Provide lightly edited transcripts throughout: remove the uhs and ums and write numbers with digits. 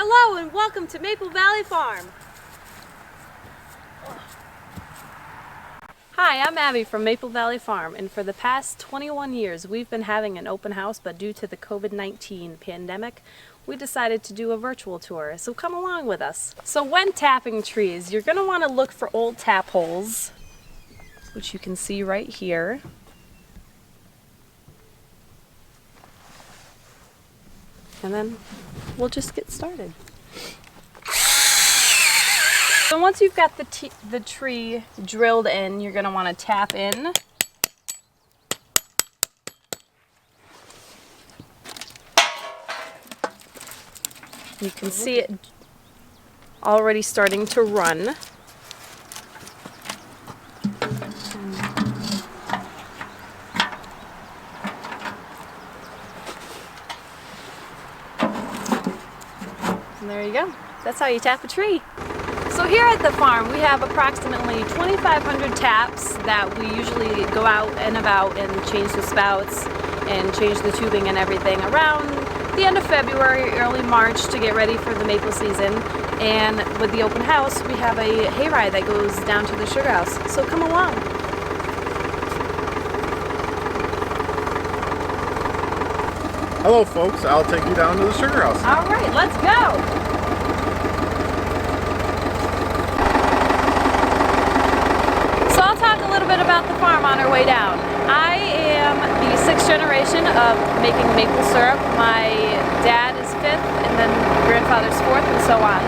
Hello and welcome to Maple Valley Farm. Hi, I'm Abby from Maple Valley Farm, and for the past 21 years we've been having an open house, but due to the COVID-19 pandemic we decided to do a virtual tour, so come along with us. So when tapping trees, you're going to want to look for old tap holes, which you can see right here. And then we'll just get started. So once you've got the tree drilled in, you're going to want to tap in. You can see it already starting to run. And there you go. That's how you tap a tree. So here at the farm we have approximately 2,500 taps that we usually go out and about and change the spouts and change the tubing and everything around the end of February, early March to get ready for the maple season. And with the open house we have a hayride that goes down to the sugar house. So come along. Hello folks, I'll take you down to the sugar house. Alright, let's go! So I'll talk a little bit about the farm on our way down. I am the 6th generation of making maple syrup. My dad is 5th and then grandfather's 4th and so on.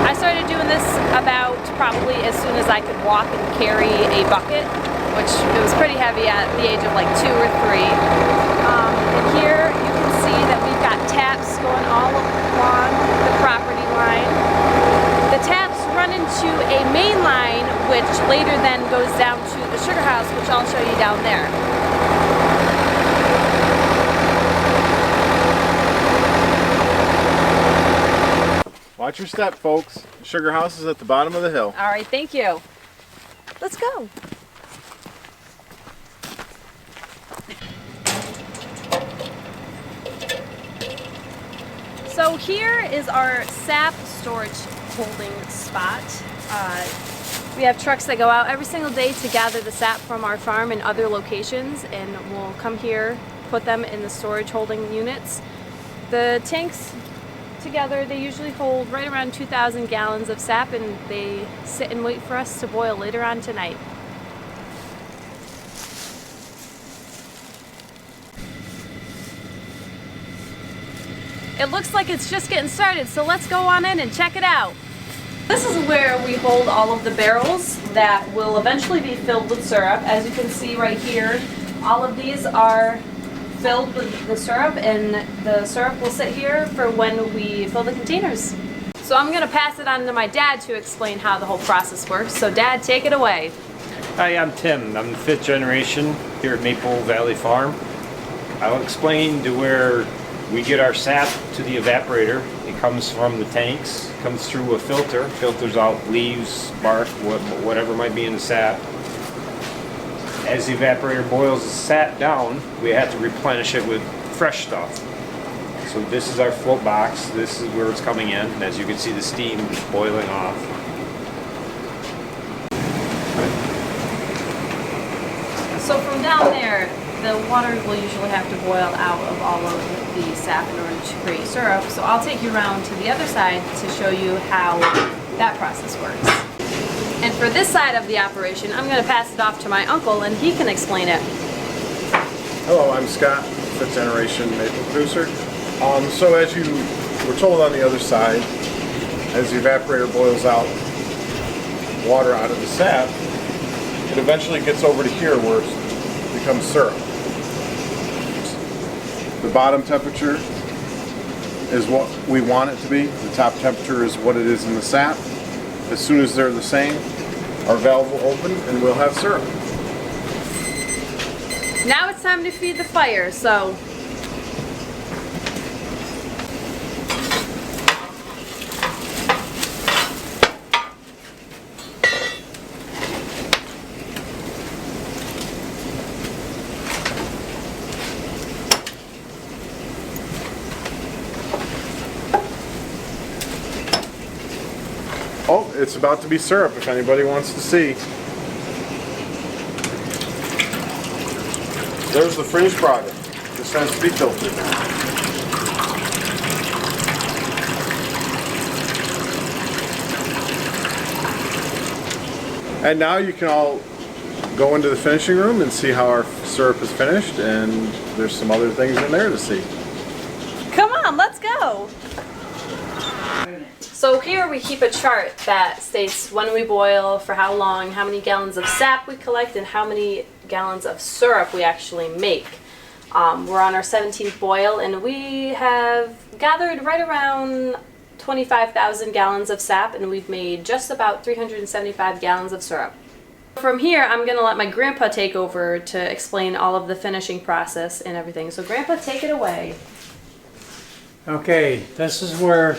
I started doing this about probably as soon as I could walk and carry a bucket, which it was pretty heavy at the age of like 2 or 3. And here you can see that we've got taps going all along the property line. The taps run into a main line which later then goes down to the sugar house, which I'll show you down there. Watch your step folks. The sugar house is at the bottom of the hill. Alright, thank you. Let's go. So here is our sap storage holding spot. We have trucks that go out every single day to gather the sap from our farm and other locations, and we'll come here, put them in the storage holding units. The tanks together, they usually hold right around 2,000 gallons of sap, and they sit and wait for us to boil later on tonight. It looks like it's just getting started, so let's go on in and check it out. This is where we hold all of the barrels that will eventually be filled with syrup. As you can see right here, all of these are filled with the syrup, and the syrup will sit here for when we fill the containers. So I'm going to pass it on to my dad to explain how the whole process works. So Dad, take it away. Hi, I'm Tim. I'm the 5th generation here at Maple Valley Farm. I'll explain to where we get our sap to the evaporator. It comes from the tanks, comes through a filter, filters out leaves, bark, whatever might be in the sap. As the evaporator boils the sap down, we have to replenish it with fresh stuff. So this is our float box, this is where it's coming in, and as you can see the steam is boiling off. So from down there, the water will usually have to boil out of all of the sap in order to create syrup. So I'll take you around to the other side to show you how that process works. And for this side of the operation, I'm going to pass it off to my uncle and he can explain it. Hello, I'm Scott, 5th generation maple producer. So as you were told on the other side, as the evaporator boils out water out of the sap, it eventually gets over to here where it becomes syrup. The bottom temperature is what we want it to be. The top temperature is what it is in the sap. As soon as they're the same, our valve will open and we'll have syrup. Now it's time to feed the fire, so Oh, it's about to be syrup if anybody wants to see. There's the finished product. This has to be filtered now. And now you can all go into the finishing room and see how our syrup is finished, and there's some other things in there to see. Come on, let's go. So here we keep a chart that states when we boil, for how long, how many gallons of sap we collect, and how many gallons of syrup we actually make. We're on our 17th boil, and we have gathered right around 25,000 gallons of sap, and we've made just about 375 gallons of syrup. From here, I'm going to let my grandpa take over to explain all of the finishing process and everything. So grandpa, take it away. Okay, this is where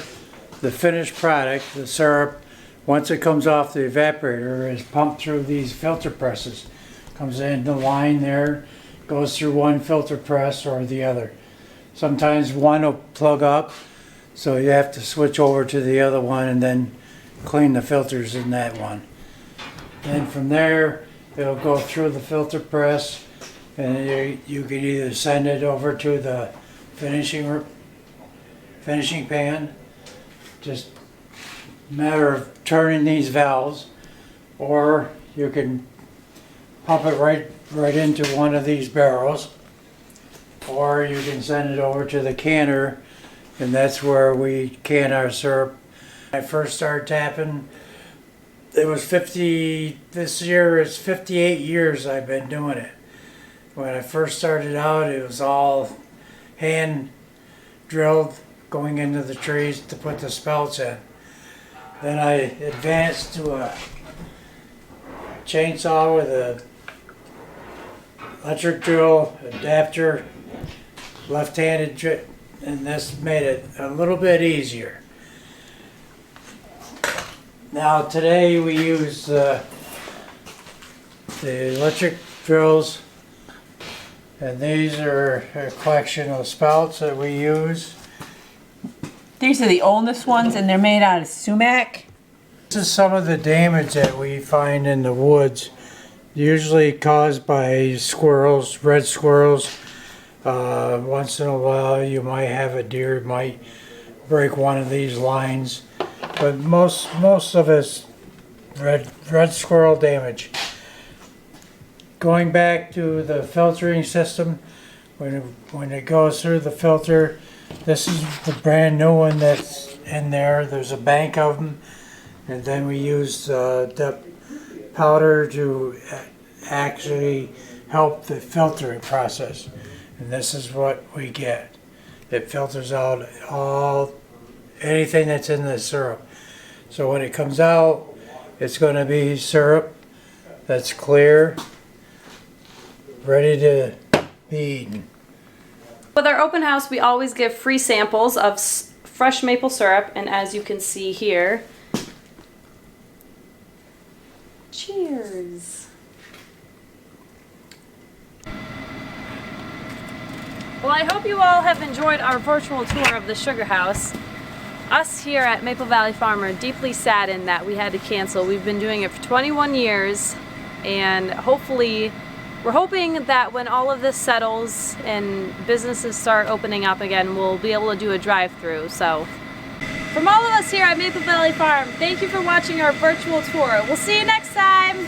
the finished product, the syrup, once it comes off the evaporator, is pumped through these filter presses. Comes in the line there, goes through one filter press or the other. Sometimes one will plug up, so you have to switch over to the other one and then clean the filters in that one. Then from there, it'll go through the filter press, and you can either send it over to the finishing pan, just a matter of turning these valves, or you can pump it right into one of these barrels, or you can send it over to the canner, and that's where we can our syrup. When I first started tapping, it was this year is 58 years I've been doing it. When I first started out, it was all hand drilled, going into the trees to put the spouts in. Then I advanced to a chainsaw with a electric drill, adapter, left-handed drill, and this made it a little bit easier. Now today we use the electric drills, and these are a collection of spouts that we use. These are the oldest ones, and they're made out of sumac. This is some of the damage that we find in the woods, usually caused by squirrels, red squirrels. Once in a while you might have a deer might break one of these lines, but most of it's red squirrel damage. Going back to the filtering system, when it goes through the filter, this is the brand new one that's in there. There's a bank of them, and then we use the powder to actually help the filtering process, and this is what we get. It filters out anything that's in the syrup. So when it comes out, it's going to be syrup that's clear, ready to be eaten. With our open house, we always give free samples of fresh maple syrup, and as you can see here, cheers. Well, I hope you all have enjoyed our virtual tour of the sugar house. Us here at Maple Valley Farm are deeply saddened that we had to cancel. We've been doing it for 21 years, and we're hoping that when all of this settles and businesses start opening up again, we'll be able to do a drive-through. So, from all of us here at Maple Valley Farm, thank you for watching our virtual tour. We'll see you next time.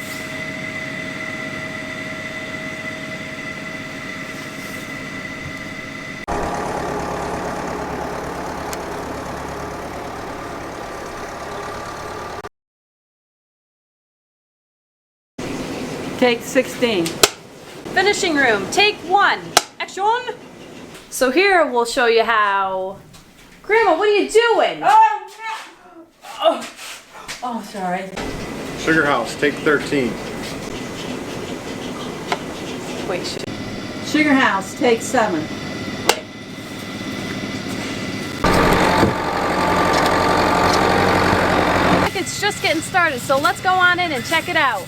Take 16. Finishing room, take 1. Action! So here we'll show you how... Grandma, what are you doing? Oh, sorry. Sugar house, take 13. Wait, Sugar house, take 7. it's just getting started, so let's go on in and check it out.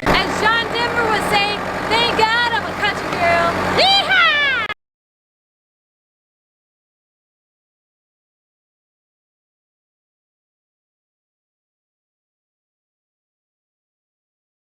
As John Denver would say, thank God I'm a country girl.